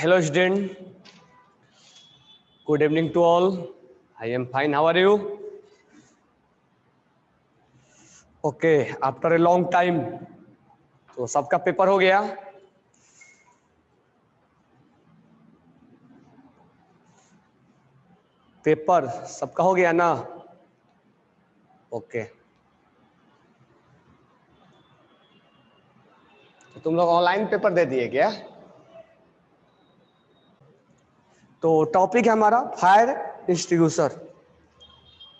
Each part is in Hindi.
Hello student, good evening to all. I am fine. How are you? Okay, after a long time. तो सबका पेपर हो गया? पेपर सबका हो गया ना? ओके। तो तुम लोग ऑनलाइन पेपर दे दिए क्या? तो टॉपिक है हमारा फायर एक्सटिंग्विशर।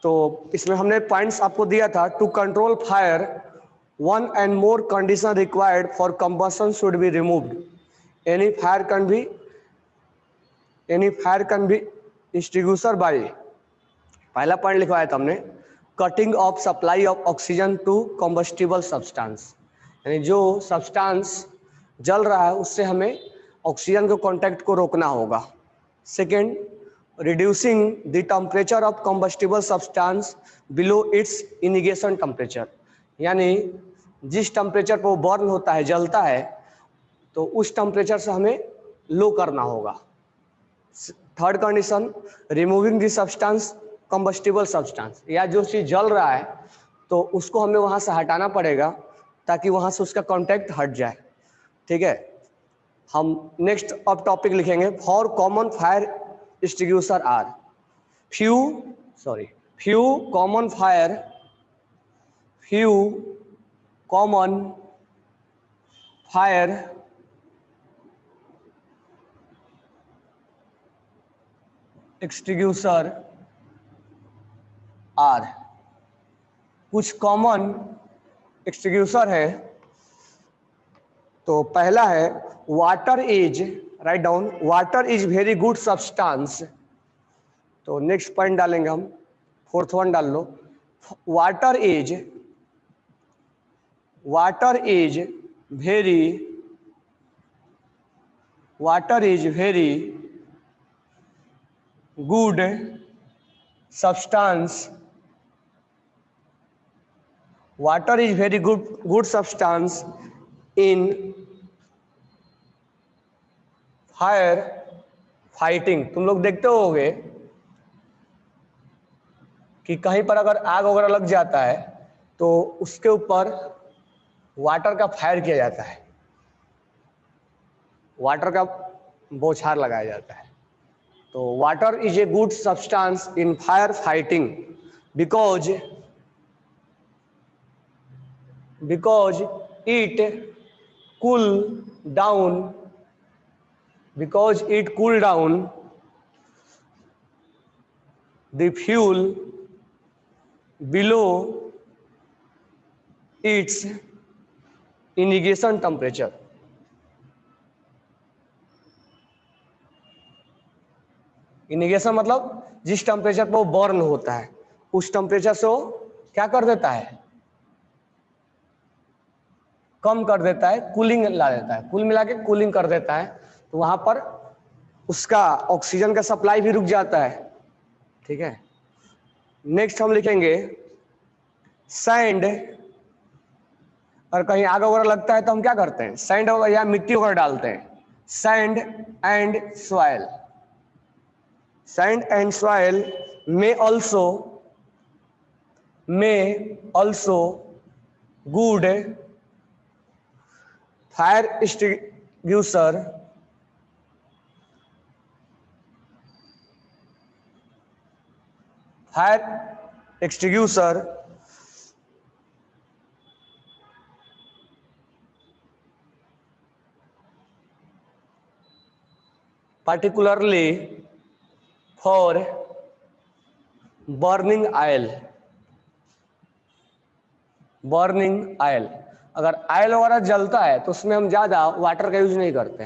तो इसमें हमने पॉइंट्स आपको दिया था। To control fire, one and more condition required for combustion should be removed. Any fire can be extinguisher by. पहला पॉइंट लिखवाया था हमने, cutting off supply of oxygen to combustible substance, यानी जो सब्सटेंस जल रहा है उससे हमें ऑक्सीजन के कांटेक्ट को रोकना होगा। Second, reducing the temperature of combustible substance below its ignition temperature, यानी जिस टेम्परेचर पर वो बर्न होता है, जलता है, तो उस टेम्परेचर से हमें लो करना होगा। Third condition, removing the substance combustible substance, या जो चीज़ जल रहा है तो उसको हमें वहाँ से हटाना पड़ेगा ताकि वहाँ से उसका कांटेक्ट हट जाए। ठीक है, हम नेक्स्ट अब टॉपिक लिखेंगे, four common fire extinguisher are few common fire extinguisher are. कुछ कॉमन एक्सटिंग्विशर है। तो पहला है water is, write down, water is very good substance. तो नेक्स्ट पॉइंट डालेंगे हम, फोर्थ वन डाल लो, water is very good substance, water is very good substance in fire fighting. तुम लोग देखते होगे कि कहीं पर अगर आग वगैरह लग जाता है तो उसके ऊपर वाटर का फायर किया जाता है, वाटर का बौछार लगाया जाता है। तो water is a good substance in fire fighting because it cool down the fuel below its ignition temperature। इनिगेशन मतलब जिस टेम्परेचर पर वो बर्न होता है उस टेम्परेचर से वो क्या कर देता है, कम कर देता है, कूलिंग ला देता है, कुल मिला के कूलिंग कर देता है। तो वहां पर उसका ऑक्सीजन का सप्लाई भी रुक जाता है। ठीक है, नेक्स्ट हम लिखेंगे सैंड। और कहीं आग वगैरह लगता है तो हम क्या करते हैं, सैंड वगैरह या मिट्टी वगैरह डालते हैं। Sand and soil may also good fire extinguisher particularly for burning oil। अगर ऑयल वगैरह जलता है तो उसमें हम ज्यादा वाटर का यूज नहीं करते।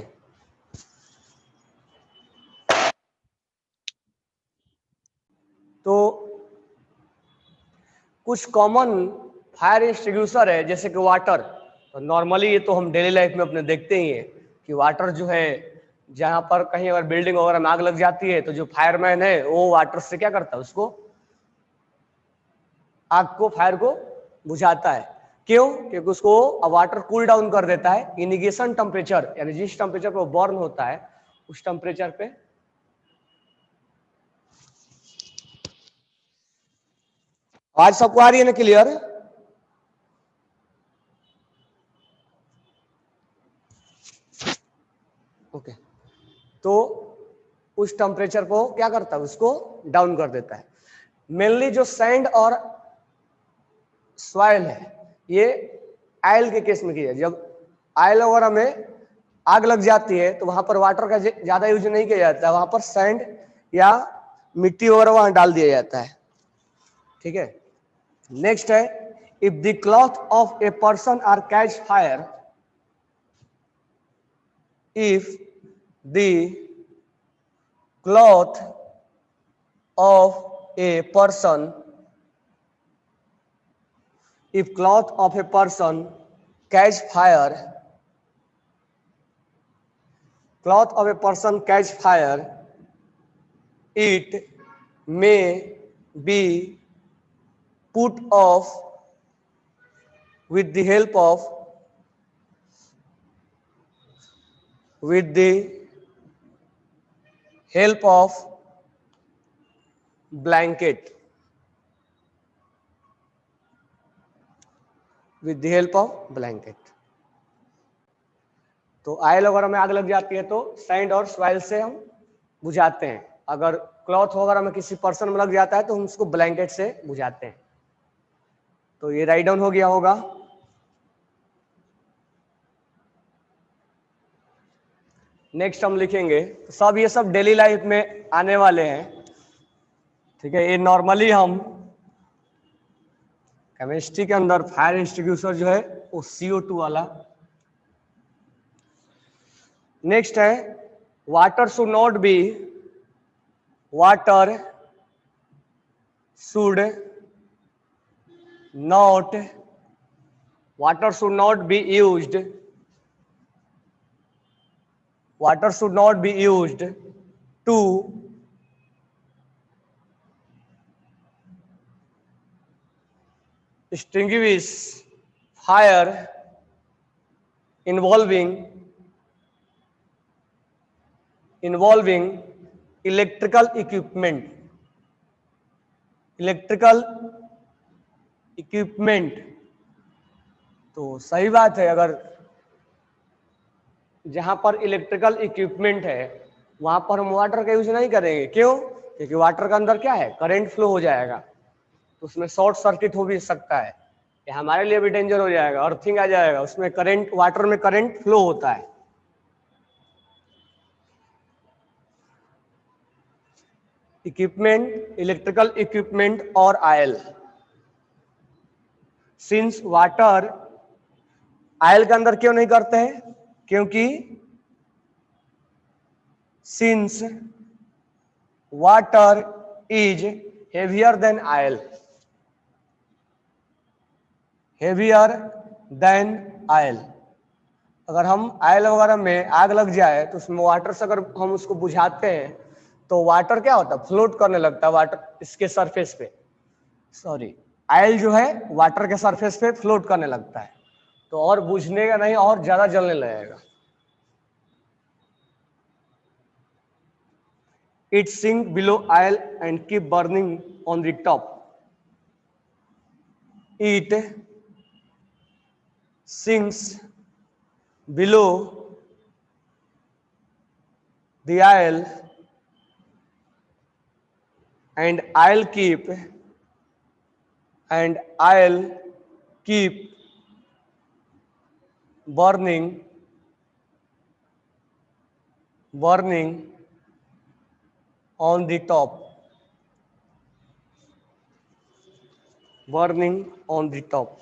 तो कुछ कॉमन फायर एक्सटिंग्विशर है जैसे कि वाटर। तो नॉर्मली ये तो हम डेली लाइफ में अपने देखते ही हैं कि वाटर जो है, जहां पर कहीं अगर बिल्डिंग वगैरह में आग लग जाती है तो जो फायरमैन है वो वाटर से क्या करता है, उसको फायर को बुझाता है। क्यों? क्योंकि उसको वाटर कूल डाउन कर देता है। इनिगेशन टेम्परेचर यानी जिस टेम्परेचर पर बर्न होता है उस टेम्परेचर पे। आज सबको आ रही है ना क्लियर? ओके, तो उस टेम्परेचर को क्या करता है, उसको डाउन कर देता है। मेनली जो सैंड और सॉइल है ये आयल के केस में किया, जब आयल वगैरह में आग लग जाती है तो वहां पर वाटर का ज्यादा यूज नहीं किया जाता है, वहां पर सैंड या मिट्टी वगैरह वहां डाल दिया जाता है। ठीक है, नेक्स्ट है, if the cloth of a person are catch fire, if the cloth of a person, if cloth of a person catch fire, cloth of a person catch fire, it may be put off with the help of blanket, with the help of blanket। तो आयल वगैरह में आग लग जाती है तो सैंड और सॉइल से हम बुझाते हैं, अगर क्लॉथ वगैरह में किसी पर्सन में लग जाता है तो हम उसको ब्लैंकेट से बुझाते हैं। तो ये राइट डाउन हो गया होगा। नेक्स्ट हम लिखेंगे, तो सब ये सब डेली लाइफ में आने वाले हैं। ठीक है, ये नॉर्मली हम केमिस्ट्री के अंदर फायर एक्सटिंग्विशर जो है वो CO2 वाला। नेक्स्ट है, water should not be water should not water should not be used water should not be used to extinguish fire involving electrical equipment। तो सही बात है, अगर जहां पर इलेक्ट्रिकल इक्विपमेंट है वहां पर हम वाटर का यूज नहीं करेंगे। क्यों? क्योंकि वाटर के अंदर क्या है, करंट फ्लो हो जाएगा, तो उसमें शॉर्ट सर्किट हो भी सकता है, ये हमारे लिए भी डेंजर हो जाएगा, अर्थिंग आ जाएगा, उसमें करंट, वाटर में करंट फ्लो होता है। इक्विपमेंट, इलेक्ट्रिकल इक्विपमेंट और आयल। सिंस वाटर, आयल के अंदर क्यों नहीं करते हैं? क्योंकि since water is heavier than oil, heavier than oil. अगर हम आयल वगैरह में आग लग जाए तो उसमें वाटर से अगर हम उसको बुझाते हैं तो वाटर क्या होता है, फ्लोट करने लगता है वाटर इसके सरफेस पे, सॉरी आयल जो है वाटर के सरफेस पे फ्लोट करने लगता है, तो और बुझने का नहीं, और ज्यादा जलने लगेगा। It sink below oil and keep burning on the top. It sinks below the oil and I'll keep burning on the top, burning on the top।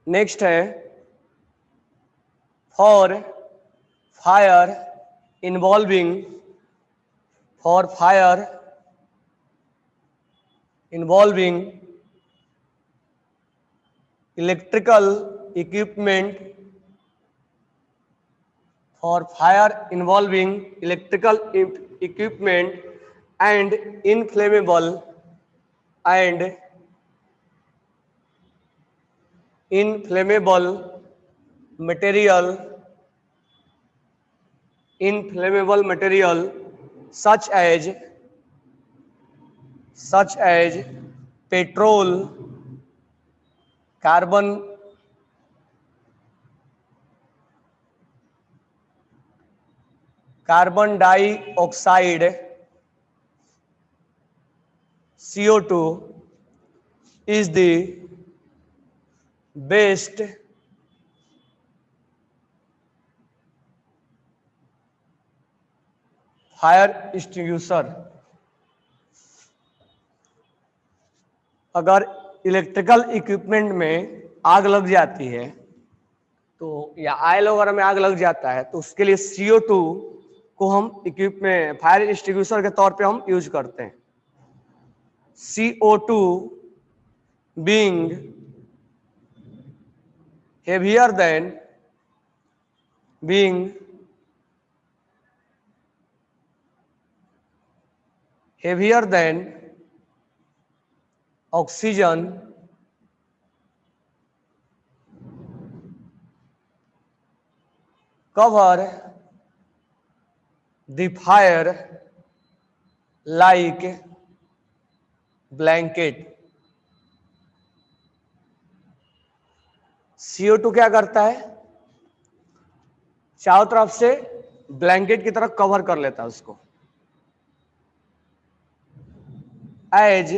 Next है, for fire involving electrical equipment for fire involving electrical equipment and inflammable and inflammable material such as petrol, carbon dioxide, CO2 is the best fire extinguisher. अगर इलेक्ट्रिकल इक्विपमेंट में आग लग जाती है तो या ऑयल वगैरह में आग लग जाता है तो उसके लिए CO2 को हम इक्विपमेंट फायर एक्सटिंग्विशर के तौर पे हम यूज करते हैं। CO2 being heavier than oxygen cover the fire like blanket। CO2 क्या करता है, चारों तरफ से ब्लैंकेट की तरह कवर कर लेता है उसको। as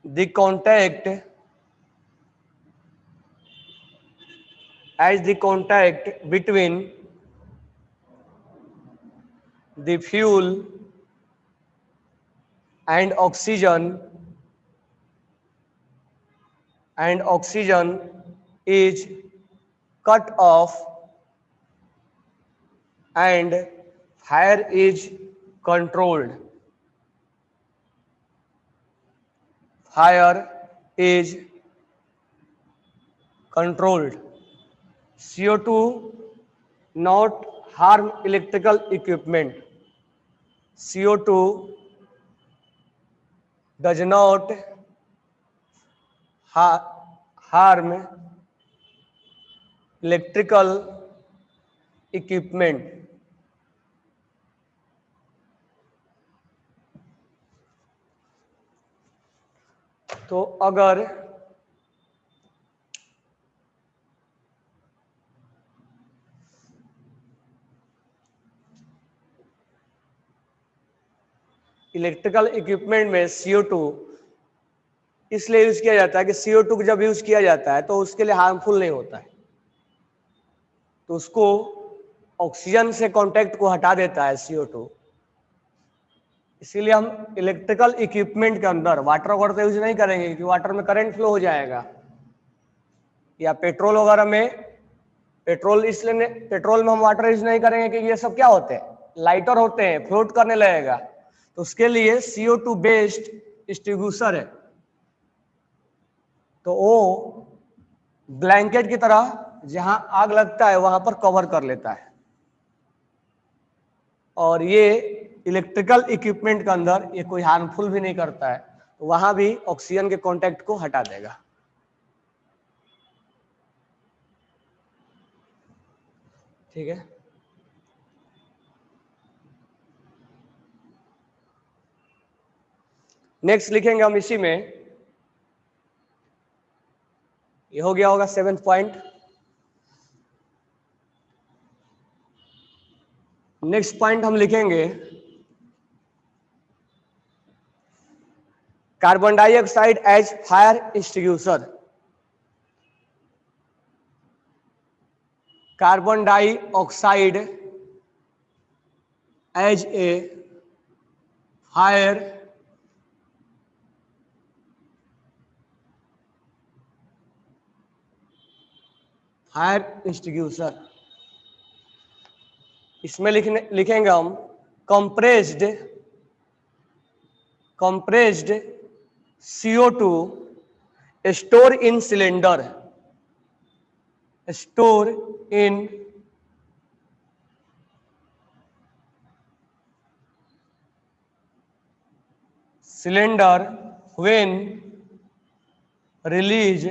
the contact between the fuel and oxygen is cut off and fire is controlled। CO2 not harm electrical equipment। CO2 does not harm electrical equipment। तो अगर इलेक्ट्रिकल इक्विपमेंट में CO2 इसलिए यूज किया जाता है कि CO2 को जब यूज किया जाता है तो उसके लिए हार्मफुल नहीं होता है, तो उसको ऑक्सीजन से कांटेक्ट को हटा देता है CO2। इसीलिए हम इलेक्ट्रिकल इक्विपमेंट के अंदर वाटर वगैरह तो यूज नहीं करेंगे क्योंकि वाटर में करंट फ्लो हो जाएगा, या पेट्रोल वगैरह में पेट्रोल में हम वाटर यूज नहीं करेंगे क्योंकि ये सब क्या होते हैं, लाइटर होते हैं, फ्लोट करने लगेगा। तो उसके लिए CO2 बेस्ड एक्सटिंग्विशर है, तो वो ब्लैंकेट की तरह जहां आग लगता है वहां पर कवर कर लेता है, और ये इलेक्ट्रिकल इक्विपमेंट के अंदर ये कोई हार्मफुल भी नहीं करता है, तो वहां भी ऑक्सीजन के कांटेक्ट को हटा देगा। ठीक है, नेक्स्ट लिखेंगे हम इसी में, ये हो गया होगा 7th पॉइंट। नेक्स्ट पॉइंट हम लिखेंगे carbon dioxide as fire extinguisher. Carbon dioxide as a fire extinguisher. इसमें लिखेंगे हम compressed CO2 store in cylinder. store in cylinder when released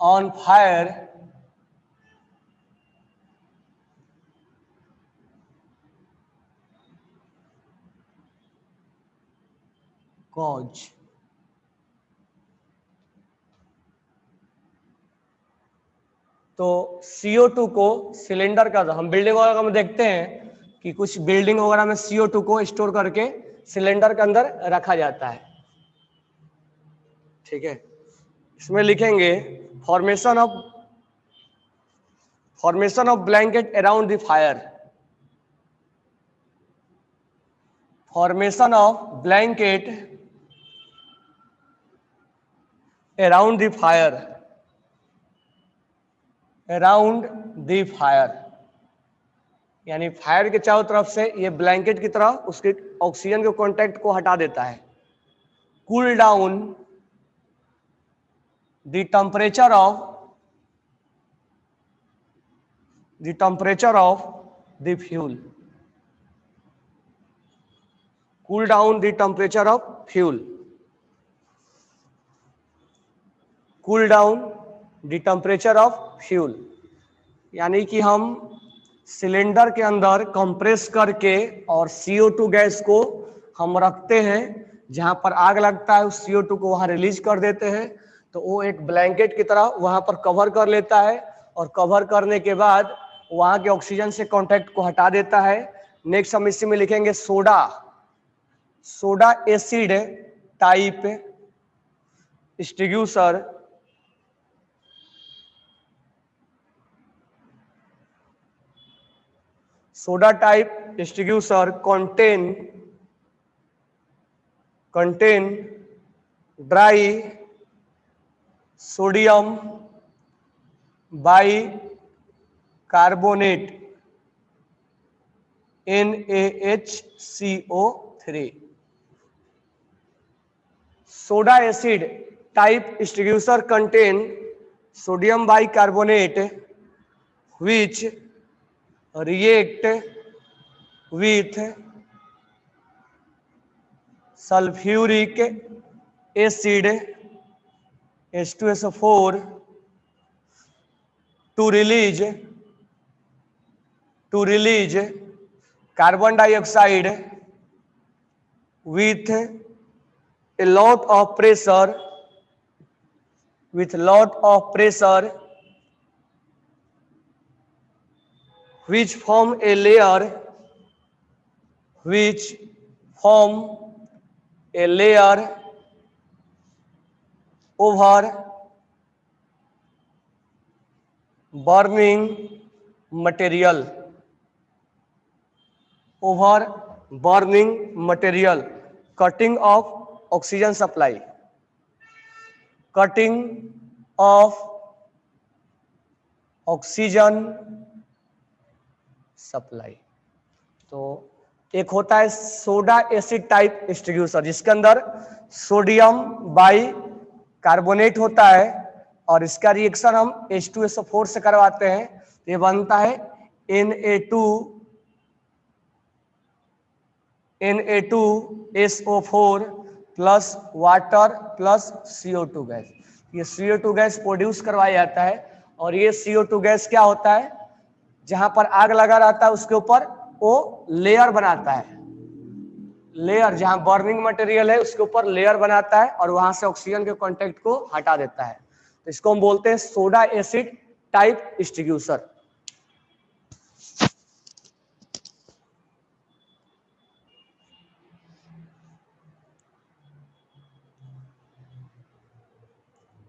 on fire cause। तो CO2 को सिलेंडर का, हम बिल्डिंग वगैरह में देखते हैं कि कुछ बिल्डिंग वगैरह में CO2 को स्टोर करके सिलेंडर के अंदर रखा जाता है। ठीक है, इसमें लिखेंगे formation of blanket around the fire. Formation of blanket around the fire, around the fire, यानी फायर के चारों तरफ से ये ब्लैंकेट की तरह उसके ऑक्सीजन के कांटेक्ट को हटा देता है। Cool down the temperature of the fuel, cool down the temperature of fuel, cool down the temperature of fuel, यानी कि हम सिलेंडर के अंदर कंप्रेस करके और CO2 गैस को हम रखते हैं, जहां पर आग लगता है उस CO2 को वहां रिलीज कर देते हैं, तो वो एक ब्लैंकेट की तरह वहां पर कवर कर लेता है और कवर करने के बाद वहां के ऑक्सीजन से कांटेक्ट को हटा देता है। नेक्स्ट हम इसी में लिखेंगे soda acid type extinguisher, soda type extinguisher contain dry sodium bicarbonate NaHCO3। Soda acid type extinguisher contain sodium bicarbonate which react with sulfuric acid H2SO4 to release carbon dioxide with a lot of pressure, which form a layer over burning material, cutting of oxygen supply, तो एक होता है सोडा एसिड टाइप एक्सटिंग्विशर जिसके अंदर सोडियम बाई कार्बोनेट होता है और इसका रिएक्शन हम H2SO4 से करवाते हैं, तो ये बनता है Na2SO4 plus water plus CO2 gas. ये CO2 गैस प्रोड्यूस करवाया जाता है और ये CO2 गैस क्या होता है, जहां पर आग लगा रहता है उसके ऊपर वो लेयर बनाता है, लेयर जहां बर्निंग मटेरियल है उसके ऊपर लेयर बनाता है और वहां से ऑक्सीजन के कांटेक्ट को हटा देता है, तो इसको हम बोलते हैं soda acid type extinguisher.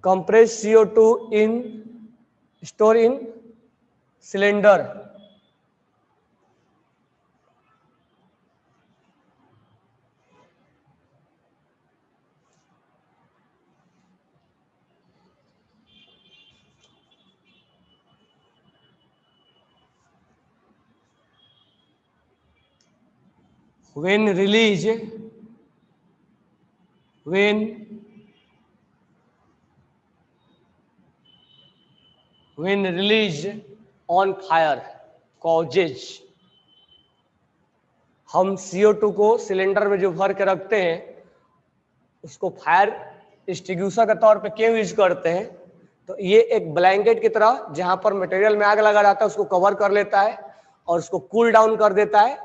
compressed CO2 store in cylinder, when released when release on fire causes. हम CO2 को सिलेंडर में जो भर के रखते हैं उसको फायर एक्सटिंग्विशर के तौर पे क्यों यूज करते हैं? तो ये एक ब्लैंकेट की तरह जहां पर मटेरियल में आग लगा रहता है उसको कवर कर लेता है और उसको कूल डाउन कर देता है,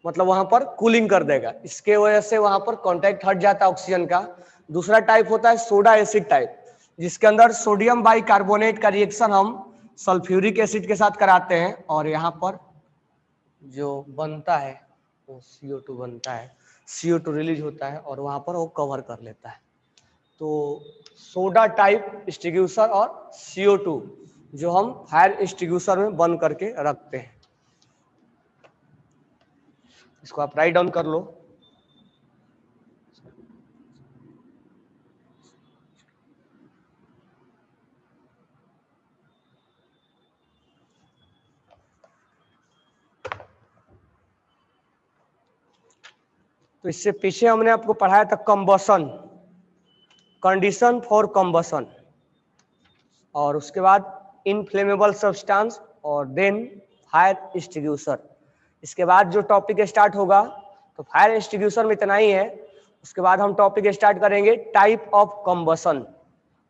मतलब वहां पर कूलिंग कर देगा। इसके वजह से वहां पर कांटेक्ट हट जाता है ऑक्सीजन का। दूसरा टाइप होता है सोडा एसिड टाइप, जिसके अंदर सोडियम बाइकार्बोनेट का रिएक्शन हम सल्फ्यूरिक एसिड के साथ कराते हैं और यहाँ पर जो बनता है वो CO2 बनता है, CO2 रिलीज होता है और वहां पर वो कवर कर लेता है। तो सोडा टाइप एक्सटिंग्विशर और CO2 जो हम फायर एक्सटिंग्विशर में बंद करके रखते हैं। इसको आप राइट डाउन कर लो। तो इससे पीछे हमने आपको पढ़ाया था कंबसन, कंडीशन फॉर कंबसन, और उसके बाद इनफ्लेमेबल सब्सटेंस और देन फायर एक्सटिंग्विशर। इसके बाद जो टॉपिक स्टार्ट होगा तो फायर एक्सटिंग्विशर में इतना ही है। उसके बाद हम टॉपिक स्टार्ट करेंगे टाइप ऑफ कंबसन,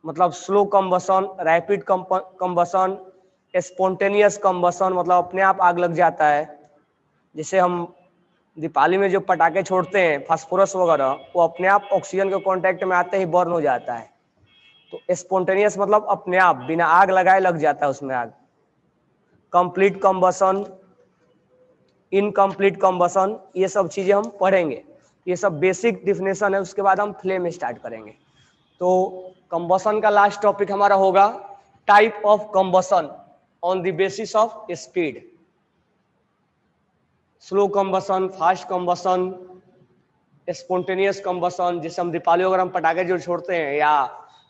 मतलब slow combustion, rapid combustion, spontaneous combustion, मतलब अपने आप आग लग जाता है। जैसे हम दीपावली में जो पटाखे छोड़ते हैं फास्फोरस वगैरह, वो अपने आप ऑक्सीजन के कांटेक्ट में आते ही बर्न हो जाता है। तो स्पॉन्टेनियस मतलब अपने आप बिना आग लगाए लग जाता है उसमें आग। कंप्लीट कंबसन, इनकम्प्लीट कंबसन, ये सब चीजें हम पढ़ेंगे। ये सब बेसिक डिफिनेशन है। उसके बाद हम फ्लेम स्टार्ट करेंगे। तो कंबसन का लास्ट टॉपिक हमारा होगा type of combustion on the basis of speed. Slow combustion, fast combustion, spontaneous combustion, जैसे हम दीपावली वगैरह हम पटाखे जो छोड़ते हैं या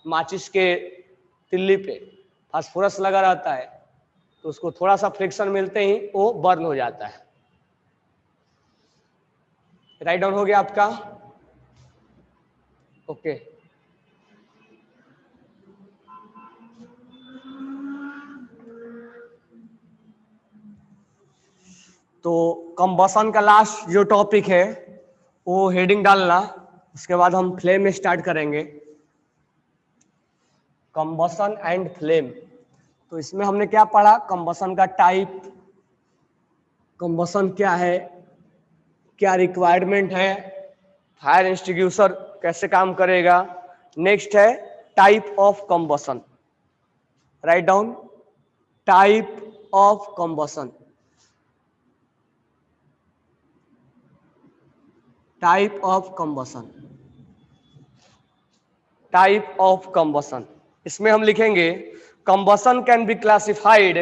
माचिस के तिल्ली पे फास्फोरस लगा रहता है तो उसको थोड़ा सा फ्रिक्शन मिलते ही वो बर्न हो जाता है। राइट डाउन हो गया आपका? ओके। तो कंबसन का लास्ट जो टॉपिक है वो हेडिंग डालना। उसके बाद हम फ्लेम स्टार्ट करेंगे, कंबसन एंड फ्लेम। तो इसमें हमने क्या पढ़ा? कंबसन का टाइप, कंबसन क्या है, क्या रिक्वायरमेंट है, फायर एक्सटिंग्विशर कैसे काम करेगा। नेक्स्ट है type of combustion. Write down type of combustion, type of combustion, type of combustion. इसमें हम लिखेंगे combustion can be classified,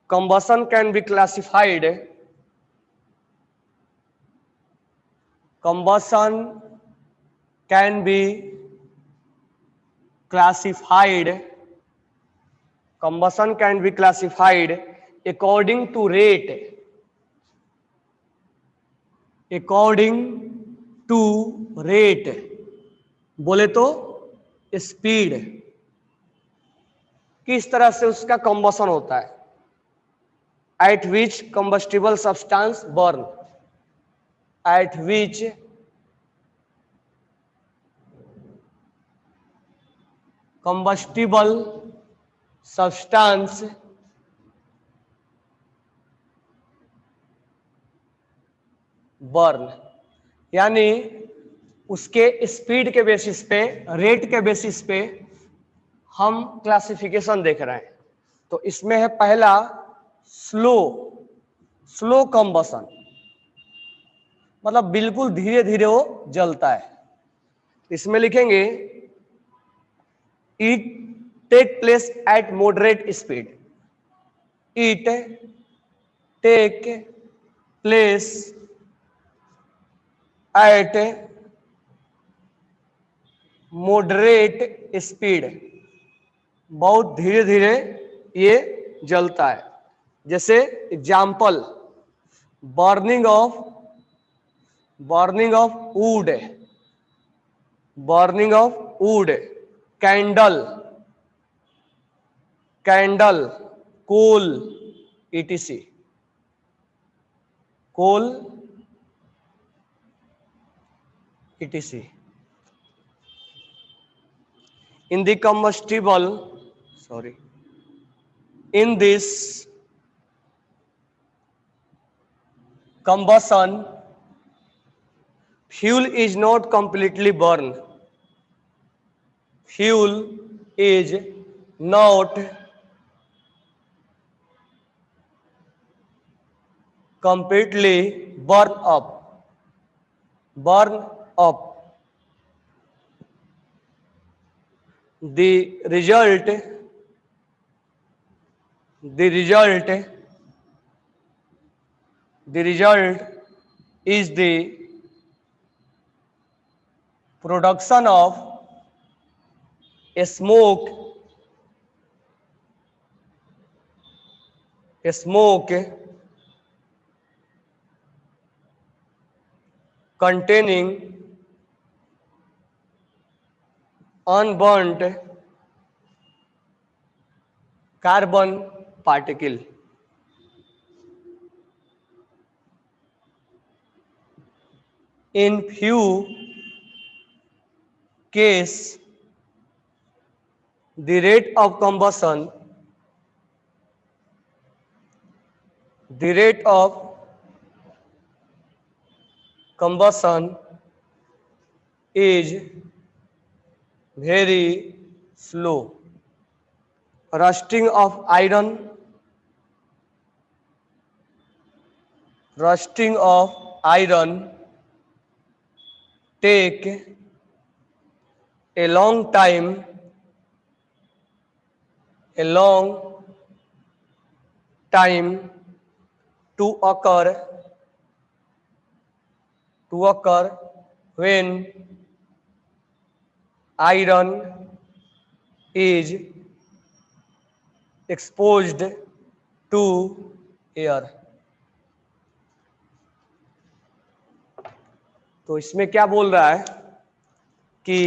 combustion can be classified, combustion can be classified, combustion can be classified according to rate, according to rate, बोले तो स्पीड, किस तरह से उसका कंबसन होता है, at which combustible substance burn, at which combustible substance burn, यानी उसके स्पीड के बेसिस पे, रेट के बेसिस पे हम क्लासिफिकेशन देख रहे हैं। तो इसमें है पहला स्लो, स्लो कंबसन, मतलब बिल्कुल धीरे धीरे वो जलता है। इसमें लिखेंगे it take place at moderate speed, it take place at moderate speed, बहुत धीरे धीरे ये जलता है। जैसे example burning of wood, burning of wood, candle, candle, coal, etc. Coal, etc. In the combustible, sorry, in this combustion, fuel is not completely burned. Fuel is not completely burned up. Burn up. The result is the production of a smoke containing unburnt carbon particle. In few cases, the rate of combustion is very slow. Rusting of iron take a long time to occur when iron is exposed to air. तो इसमें क्या बोल रहा है कि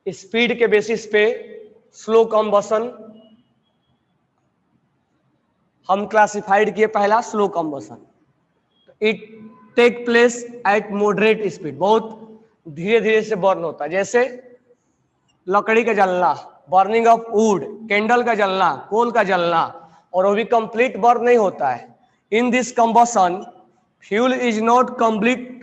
स्पीड के बेसिस पे स्लो कम्बसन हम क्लासिफाइड किए, पहला slow combustion, it take place at moderate speed, बहुत धीरे धीरे से बर्न होता है, जैसे लकड़ी का जलना, बर्निंग ऑफ वुड, कैंडल का जलना, कोल का जलना, और वो भी कंप्लीट बर्न नहीं होता है. In this combustion fuel is not complete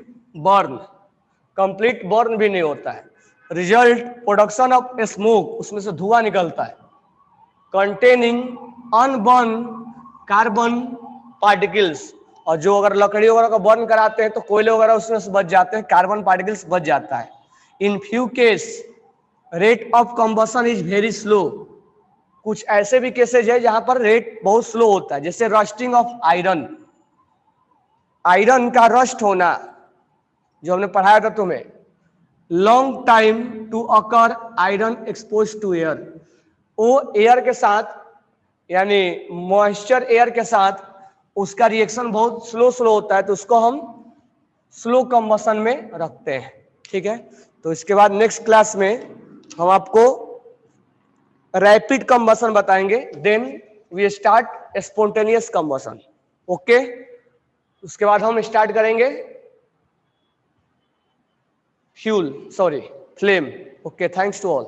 burn भी नहीं होता है. रिजल्ट प्रोडक्शन ऑफ स्मोक, उसमें से धुआं निकलता है, कंटेनिंग अनबर्न कार्बन पार्टिकल्स, और जो अगर लकड़ी वगैरह को बर्न कराते हैं तो कोयले वगैरह उसमें से बच जाते हैं, कार्बन पार्टिकल्स बच जाता है. In few case rate of combustion is very slow. कुछ ऐसे भी केसेज है जहां पर रेट बहुत स्लो होता है, जैसे रस्टिंग ऑफ आयरन, आयरन का रस्ट होना जो हमने पढ़ाया था तुम्हें, long time to occur iron expose to air, वो एयर के साथ यानी मॉइस्चर एयर के साथ उसका रिएक्शन बहुत स्लो होता है, तो उसको हम स्लो कंबसन में रखते हैं. ठीक है, तो इसके बाद नेक्स्ट क्लास में हम आपको रैपिड कंबसन बताएंगे, then we start spontaneous combustion. Okay, उसके बाद हम स्टार्ट करेंगे flame. Okay, thanks to all.